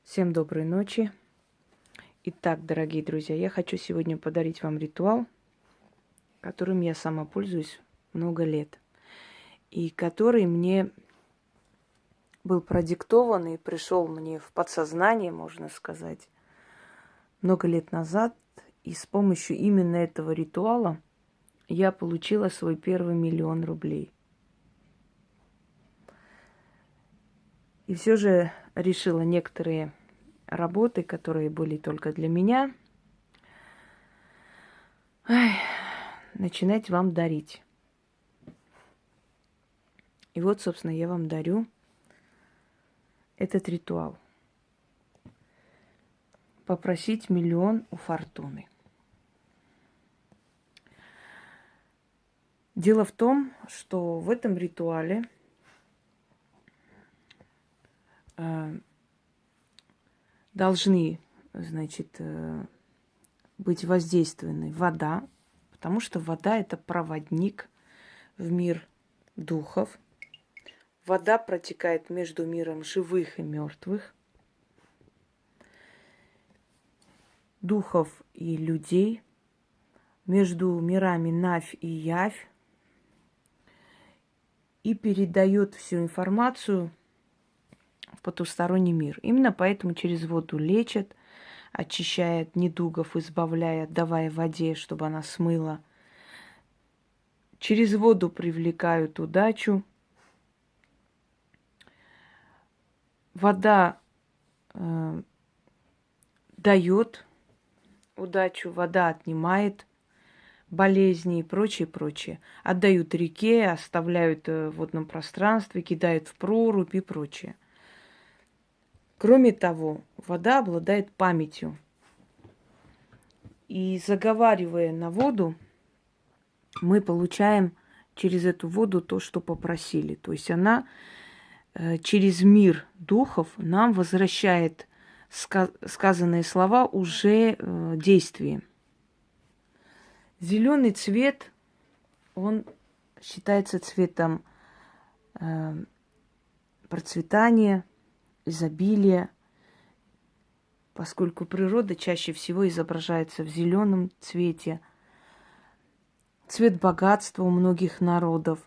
Всем доброй ночи. Итак, дорогие друзья, я хочу сегодня подарить вам ритуал, которым я сама пользуюсь много лет. И который мне был продиктован и пришел мне в подсознание, можно сказать, много лет назад. И с помощью именно этого ритуала я получила свой первый 1 000 000 рублей. И все же решила некоторые работы, которые были только для меня, начинать вам дарить. И вот, собственно, я вам дарю этот ритуал. Попросить 1 000 000 у фортуны. Дело в том, что в этом ритуале должны, значит, быть воздействованы вода, потому что вода – это проводник в мир духов. Вода протекает между миром живых и мертвых, духов и людей, между мирами Навь и Явь, и передает всю информацию в потусторонний мир. Именно поэтому через воду лечат, очищает недугов, избавляя, давая воде, чтобы она смыла. Через воду привлекают удачу. Вода дает удачу, вода отнимает болезни и прочее, прочее. Отдают реке, оставляют в водном пространстве, кидают в прорубь и прочее. Кроме того, вода обладает памятью. И заговаривая на воду, мы получаем через эту воду то, что попросили. То есть она через мир духов нам возвращает сказанные слова уже действием. Зеленый цвет, он считается цветом процветания, изобилия, поскольку природа чаще всего изображается в зеленом цвете. Цвет богатства у многих народов,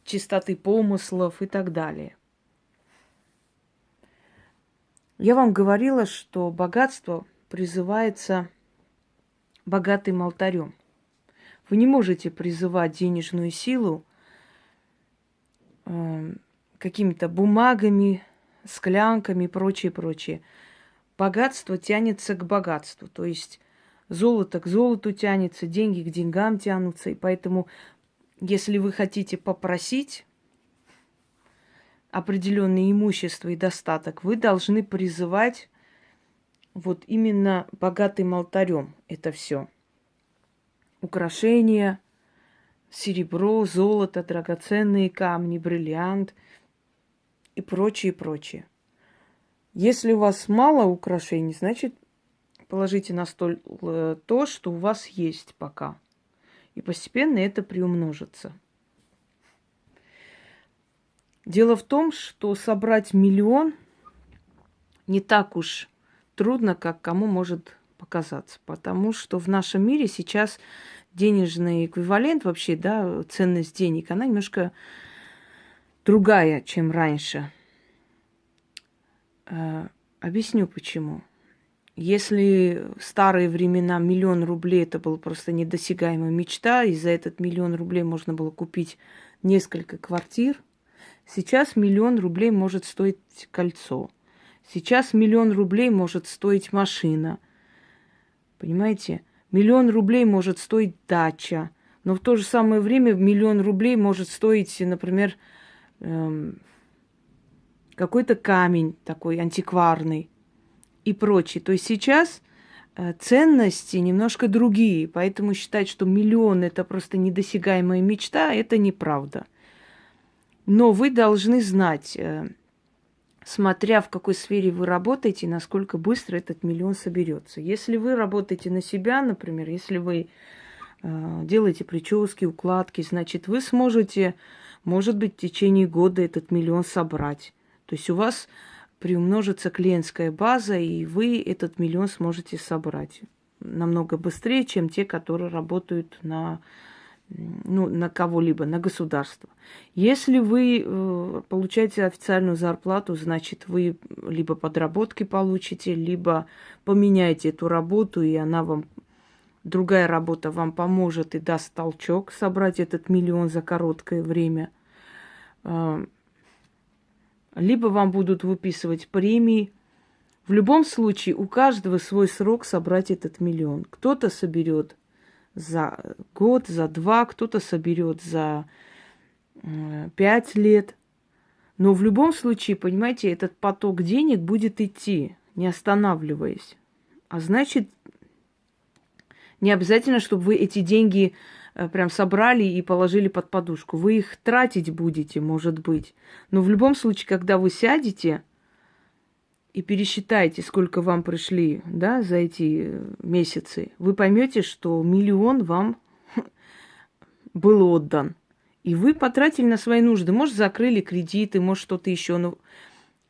чистоты помыслов и так далее. Я вам говорила, что богатство призывается богатым алтарем. Вы не можете призывать денежную силу какими-то бумагами, склянками и прочее, прочее. Богатство тянется к богатству, то есть золото к золоту тянется, деньги к деньгам тянутся. И поэтому, если вы хотите попросить определенное имущество и достаток, вы должны призывать вот именно богатым алтарем это все. Украшения, серебро, золото, драгоценные камни, бриллиант и прочее, прочее. Если у вас мало украшений, значит, положите на стол то, что у вас есть пока. И постепенно это приумножится. Дело в том, что собрать 1 000 000 не так уж трудно, как кому может показаться. Потому что в нашем мире сейчас денежный эквивалент вообще, да, ценность денег, она немножко другая, чем раньше. Объясню почему. Если в старые времена 1 000 000 рублей это была просто недосягаемая мечта, и за этот 1 000 000 рублей можно было купить несколько квартир, сейчас 1 000 000 рублей может стоить кольцо. Сейчас 1 000 000 рублей может стоить машина. Понимаете? 1 000 000 рублей может стоить дача. Но в то же самое время 1 000 000 рублей может стоить, например, какой-то камень такой антикварный и прочее. То есть сейчас ценности немножко другие. Поэтому считать, что 1 000 000 это просто недосягаемая мечта, это неправда. Но вы должны знать, смотря в какой сфере вы работаете, насколько быстро этот 1 000 000 соберется. Если вы работаете на себя, например, если вы делаете прически, укладки, значит, вы сможете, может быть, в течение года этот 1 000 000 собрать. То есть у вас приумножится клиентская база, и вы этот миллион сможете собрать намного быстрее, чем те, которые работают на, ну, на кого-либо, на государство. Если вы получаете официальную зарплату, значит, вы либо подработки получите, либо поменяете эту работу, и она вам, другая работа вам поможет и даст толчок собрать этот миллион за короткое время. Либо вам будут выписывать премии. В любом случае, у каждого свой срок собрать этот миллион. Кто-то соберет за год, за 2, кто-то соберет за 5 лет. Но в любом случае, понимаете, этот поток денег будет идти, не останавливаясь. А значит, не обязательно, чтобы вы эти деньги прям собрали и положили под подушку. Вы их тратить будете, может быть. Но в любом случае, когда вы сядете и пересчитаете, сколько вам пришли, да, за эти месяцы, вы поймете, что миллион вам был отдан. И вы потратили на свои нужды. Может, закрыли кредиты, может, что-то еще. Но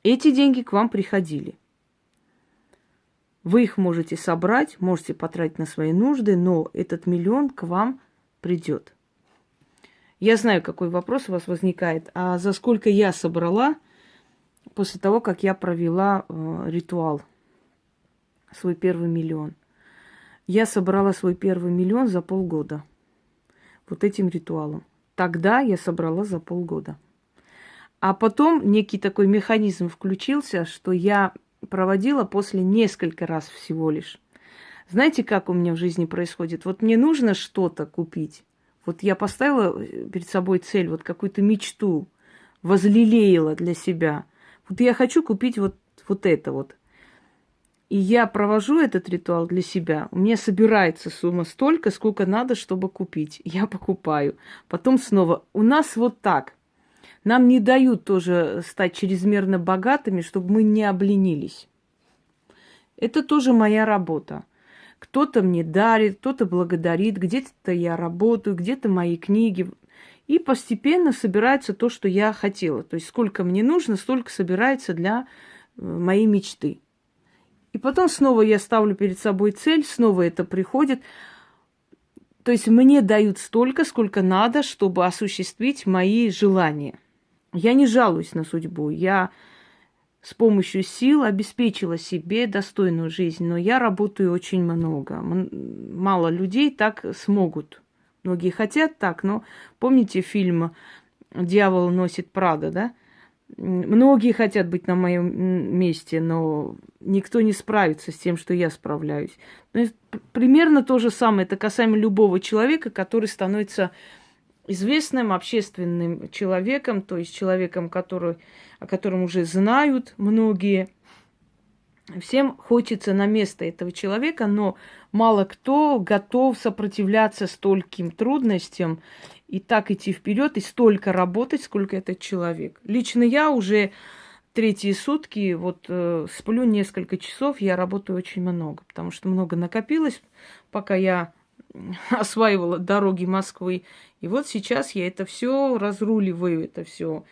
эти деньги к вам приходили. Вы их можете собрать, можете потратить на свои нужды, но этот миллион к вам придет. Я знаю, какой вопрос у вас возникает. А за сколько я собрала после того, как я провела ритуал, свой первый миллион? Я собрала свой первый миллион за полгода. Вот этим ритуалом. Тогда я собрала за полгода. А потом некий такой механизм включился, что я проводила после несколько раз всего лишь. Знаете, как у меня в жизни происходит? Вот мне нужно что-то купить. Вот я поставила перед собой цель, вот какую-то мечту, возлелеяла для себя. Вот я хочу купить вот это вот. И я провожу этот ритуал для себя. У меня собирается сумма столько, сколько надо, чтобы купить. Я покупаю. Потом снова. У нас вот так. Нам не дают тоже стать чрезмерно богатыми, чтобы мы не обленились. Это тоже моя работа. Кто-то мне дарит, кто-то благодарит, где-то я работаю, где-то мои книги. И постепенно собирается то, что я хотела. То есть сколько мне нужно, столько собирается для моей мечты. И потом снова я ставлю перед собой цель, снова это приходит. То есть мне дают столько, сколько надо, чтобы осуществить мои желания. Я не жалуюсь на судьбу. Я с помощью сил обеспечила себе достойную жизнь, но я работаю очень много. Мало людей так смогут. Многие хотят так, но помните фильм «Дьявол носит Прада», да? Многие хотят быть на моем месте, но никто не справится с тем, что я справляюсь. Примерно то же самое. Это касаемо любого человека, который становится известным общественным человеком, то есть человеком, о котором уже знают многие. Всем хочется на место этого человека, но мало кто готов сопротивляться стольким трудностям и так идти вперед и столько работать, сколько этот человек. Лично я уже третьи сутки сплю несколько часов, я работаю очень много, потому что много накопилось, пока я осваивала дороги Москвы. И вот сейчас я это все разруливаю, это все.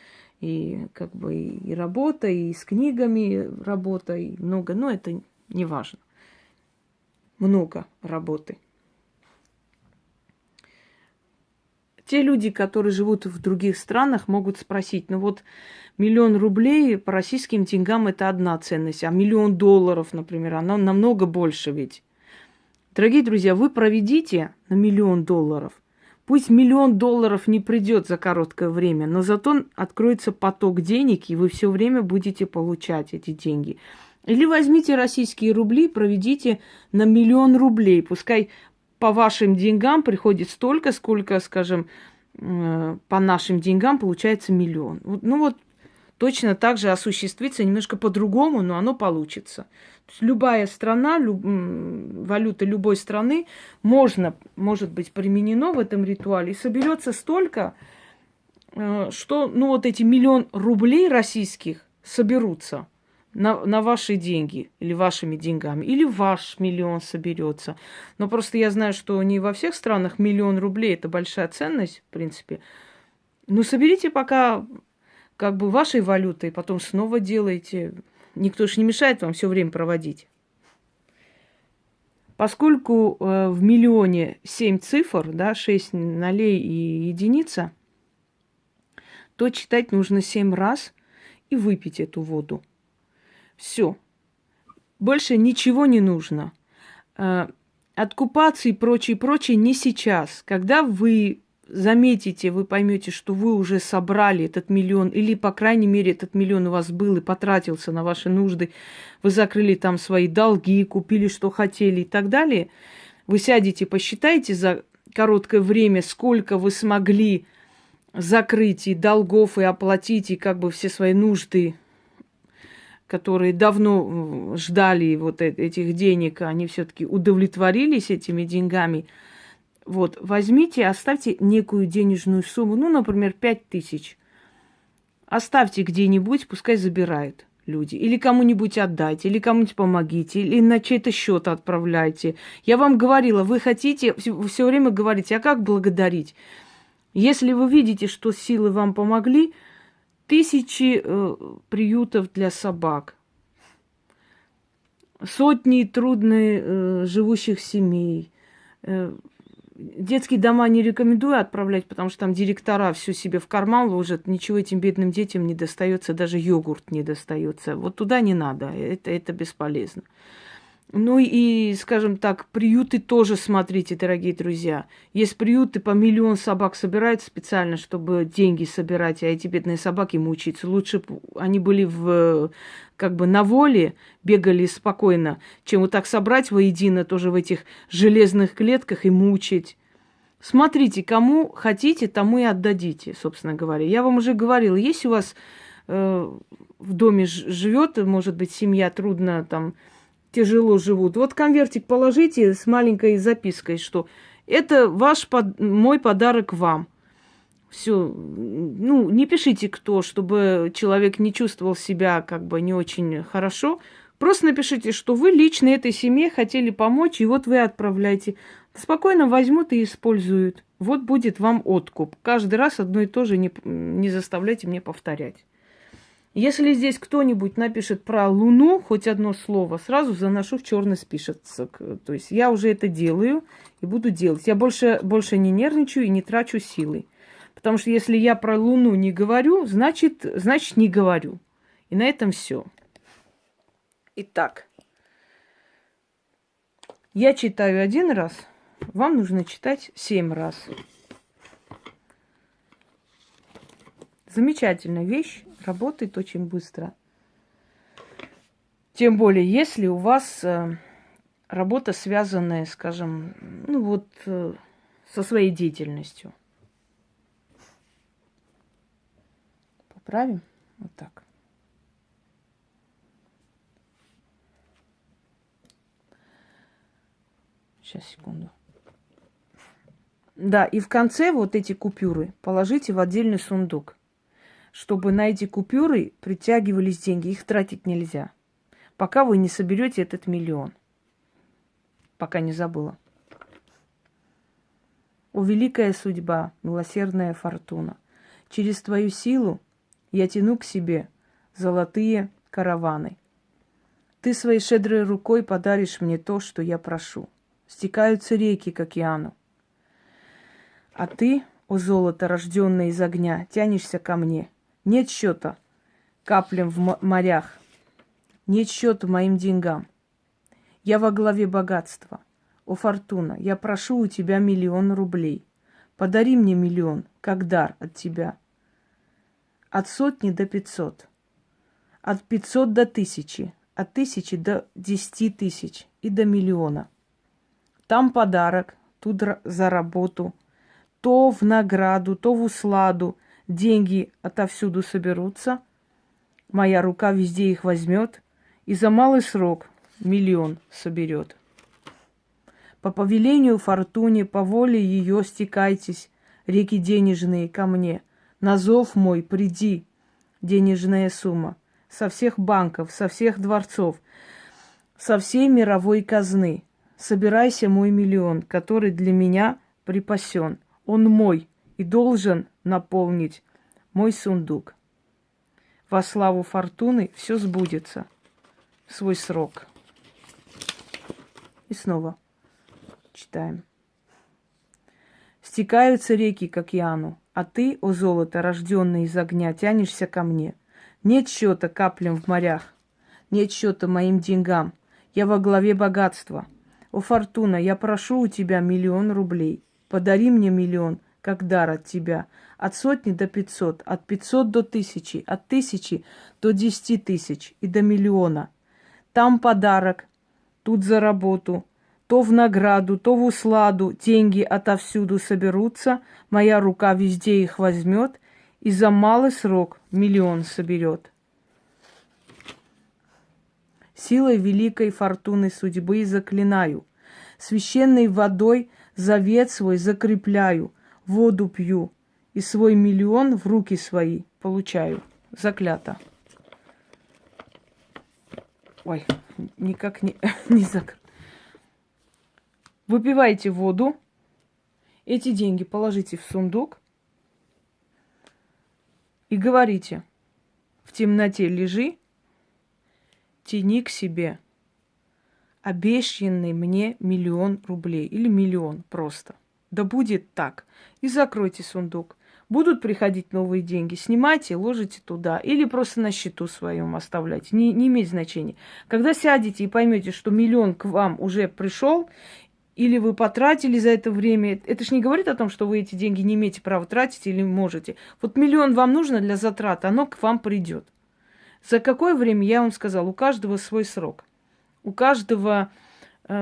И и работа, и с книгами работа, и много. Но это не важно. Много работы. Те люди, которые живут в других странах, могут спросить, 1 000 000 рублей по российским деньгам это одна ценность, а $1 000 000, например, она намного больше ведь. Дорогие друзья, вы проведите на $1 000 000. Пусть $1 000 000 не придет за короткое время, но зато откроется поток денег, и вы все время будете получать эти деньги. Или возьмите российские рубли, проведите на $1 000 000 рублей. Пускай по вашим деньгам приходит столько, сколько, скажем, по нашим деньгам получается 1 000 000. Точно так же осуществится немножко по-другому, но оно получится. То есть любая страна, валюта любой страны может быть применено в этом ритуале. И соберется столько, что эти 1 000 000 рублей российских соберутся на ваши деньги или вашими деньгами, или ваш миллион соберется. Но просто я знаю, что не во всех странах 1 000 000 рублей – это большая ценность, в принципе. Но соберите пока вашей валютой, потом снова делайте. никто же не мешает вам все время проводить. Поскольку в миллионе 7 цифр, да, 6 нолей и единица, то читать нужно 7 раз и выпить эту воду. Все. Больше ничего не нужно. Откупаться и прочее не сейчас. Когда вы заметите, вы поймете, что вы уже собрали этот миллион, или, по крайней мере, этот миллион у вас был и потратился на ваши нужды, вы закрыли там свои долги, купили, что хотели и так далее, вы сядете, посчитайте за короткое время, сколько вы смогли закрыть и долгов, и оплатить, и как бы все свои нужды, которые давно ждали вот этих денег, они все-таки удовлетворились этими деньгами. Вот, возьмите, оставьте некую денежную сумму, ну, например, 5000. Оставьте где-нибудь, пускай забирают люди. Или кому-нибудь отдайте, или кому-нибудь помогите, или на чей-то счет отправляйте. Я вам говорила, вы хотите, все время говорите, а как благодарить? Если вы видите, что силы вам помогли, 1000 приютов для собак, сотни трудно живущих семей. Детские дома не рекомендую отправлять, потому что там директора все себе в карман ложат, ничего этим бедным детям не достается, даже йогурт не достается. Вот туда не надо, это бесполезно. Ну и, скажем так, приюты тоже смотрите, дорогие друзья. Есть приюты, по миллион собак собирают специально, чтобы деньги собирать, а эти бедные собаки мучаются. Лучше бы они были как бы на воле, бегали спокойно, чем вот так собрать воедино тоже в этих железных клетках и мучить. Смотрите, кому хотите, тому и отдадите, собственно говоря. Я вам уже говорила, если у вас в доме живет, может быть, семья трудно там, тяжело живут. Вот конвертик положите с маленькой запиской, что это мой подарок вам. Все. Ну, не пишите кто, чтобы человек не чувствовал себя как бы не очень хорошо. Просто напишите, что вы лично этой семье хотели помочь, и вот вы отправляете. Спокойно возьмут и используют. Вот будет вам откуп. Каждый раз одно и то же не заставляйте мне повторять. Если здесь кто-нибудь напишет про Луну хоть одно слово, сразу заношу в черный список. То есть я уже это делаю и буду делать. Я больше не нервничаю и не трачу силы. Потому что если я про Луну не говорю, значит не говорю. И на этом все. Итак, я читаю 1 раз, вам нужно читать 7 раз. Замечательная вещь. Работает очень быстро. Тем более, если у вас работа, связанная, скажем, ну вот со своей деятельностью. Поправим? Вот так. Сейчас, секунду. Да, и в конце вот эти купюры положите в отдельный сундук, чтобы на эти купюры притягивались деньги. Их тратить нельзя, пока вы не соберете этот миллион. Пока не забыла. О, великая судьба, милосердная фортуна, через твою силу я тяну к себе золотые караваны. Ты своей щедрой рукой подаришь мне то, что я прошу. Стекаются реки к океану. А ты, о золото, рожденное из огня, тянешься ко мне. Нет счета каплям в морях, нет счета моим деньгам. Я во главе богатства. О, фортуна, я прошу у тебя 1 000 000 рублей. Подари мне 1 000 000, как дар от тебя. От 100 до 500, от 500 до 1000, от 1000 до 10 000 и до 1 000 000. Там подарок, тут за работу, то в награду, то в усладу. Деньги отовсюду соберутся, моя рука везде их возьмет, и за малый срок 1 000 000 соберет. По повелению фортуне, по воле ее стекайтесь, реки денежные, ко мне. На зов мой приди, денежная сумма, со всех банков, со всех дворцов, со всей мировой казны. Собирайся, мой 1 000 000, который для меня припасен. Он мой и должен наполнить мой сундук. Во славу фортуны все сбудется. свой срок. И снова читаем. Стекаются реки к океану, а ты, о золото, рожденный из огня, тянешься ко мне. Нет счета каплям в морях, нет счета моим деньгам. Я во главе богатства. О, Фортуна, я прошу у тебя 1 000 000 рублей. Подари мне 1 000 000, как дар от тебя. От 100 до 500, от 500 до 1000, от 1000 до 10 000 и до 1 000 000. Там подарок, тут за работу. То в награду, то в усладу деньги отовсюду соберутся. Моя рука везде их возьмет и за малый срок 1 000 000 соберет. Силой великой фортуны судьбы заклинаю. Священной водой завет свой закрепляю. Воду пью и свой 1 000 000 в руки свои получаю. Заклято. Ой, никак не закрыто. Выпивайте воду. Эти деньги положите в сундук. И говорите: в темноте лежи, тяни к себе обещанный мне 1 000 000 рублей. Или 1 000 000 просто. Да будет так. И закройте сундук. Будут приходить новые деньги, снимайте, ложите туда. Или просто на счету своем оставляйте. Не имеет значения. Когда сядете и поймете, что 1 000 000 к вам уже пришел, или вы потратили за это время, это ж не говорит о том, что вы эти деньги не имеете права тратить или можете. Вот 1 000 000 вам нужно для затрат, оно к вам придет. За какое время, я вам сказала, у каждого свой срок. У каждого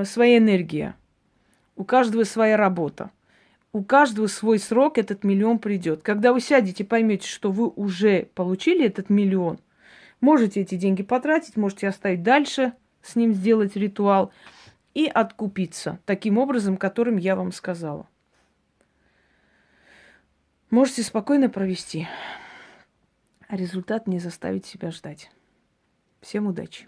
своя энергия. У каждого своя работа. У каждого свой срок этот 1 000 000 придет. Когда вы сядете и поймете, что вы уже получили этот 1 000 000, можете эти деньги потратить, можете оставить дальше, с ним сделать ритуал и откупиться таким образом, которым я вам сказала. Можете спокойно провести, а результат не заставить себя ждать. Всем удачи!